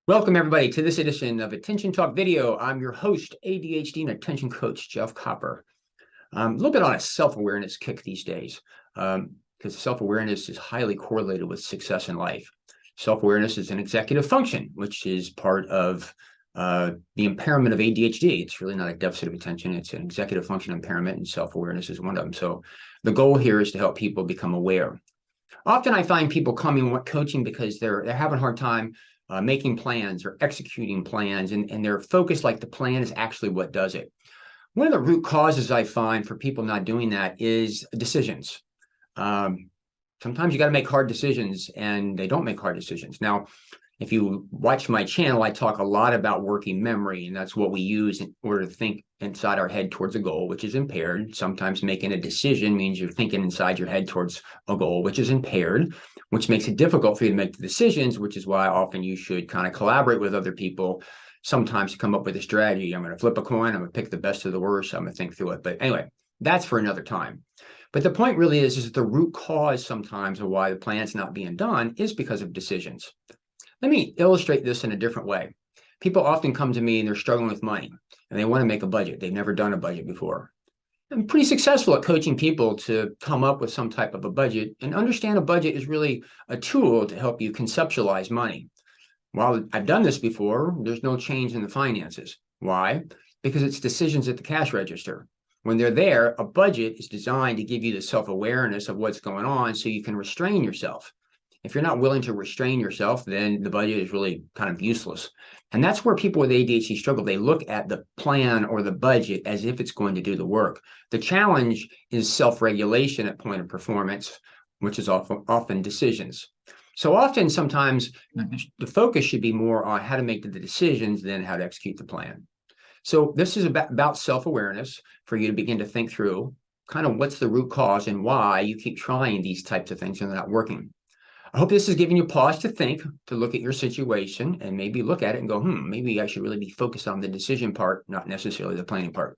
Welcome, everybody, to this edition of Attention Talk Video. I'm your host, ADHD and Attention Coach, 𝐓𝐘𝐒. A little bit on a self-awareness kick these days, because self-awareness is highly correlated with success in life. Self-awareness is an executive function, which is part of the impairment of ADHD. It's really not a deficit of attention. It's an executive function impairment, and self-awareness is one of them. So the goal here is to help people become aware. Often I find people coming coaching because they're having a hard time making plans or executing plans, and they're focused like the plan is actually what does it. One of the root causes I find for people not doing that is decisions. Sometimes you got to make hard decisions, and they don't make hard decisions. Now, if you watch my channel, I talk a lot about working memory, and that's what we use in order to think inside our head towards a goal, which is impaired. Sometimes making a decision means you're thinking inside your head towards a goal, which is impaired, which makes it difficult for you to make the decisions, which is why often you should kind of collaborate with other people sometimes to come up with a strategy. I'm going to flip a coin. I'm going to pick the best of the worst. I'm going to think through it. But anyway, that's for another time. But the point really is that the root cause sometimes of why the plan's not being done is because of decisions. Let me illustrate this in a different way. People often come to me and they're struggling with money and they want to make a budget. They've never done a budget before. I'm pretty successful at coaching people to come up with some type of a budget and understand a budget is really a tool to help you conceptualize money. While I've done this before, there's no change in the finances. Why? Because it's decisions at the cash register. When they're there, a budget is designed to give you the self-awareness of what's going on so you can restrain yourself. If you're not willing to restrain yourself, then the budget is really kind of useless. And that's where people with ADHD struggle. They look at the plan or the budget as if it's going to do the work. The challenge is self-regulation at point of performance, which is often decisions. So often, sometimes the focus should be more on how to make the decisions than how to execute the plan. So this is about self-awareness for you to begin to think through kind of what's the root cause and why you keep trying these types of things and they're not working. I hope this is giving you pause to think, to look at your situation and maybe look at it and go, maybe I should really be focused on the decision part, not necessarily the planning part.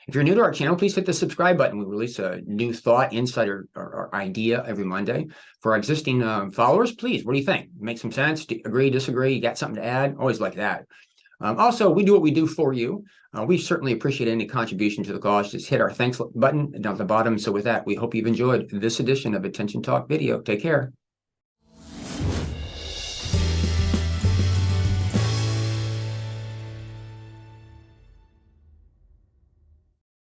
If you're new to our channel, please hit the subscribe button. We release a new thought, insight, or idea every Monday. For our existing followers, please, what do you think? Make some sense? Agree, disagree? You got something to add? Always like that. Also, we do what we do for you. We certainly appreciate any contribution to the cause. Just hit our thanks button down at the bottom. So with that, we hope you've enjoyed this edition of Attention Talk Video. Take care.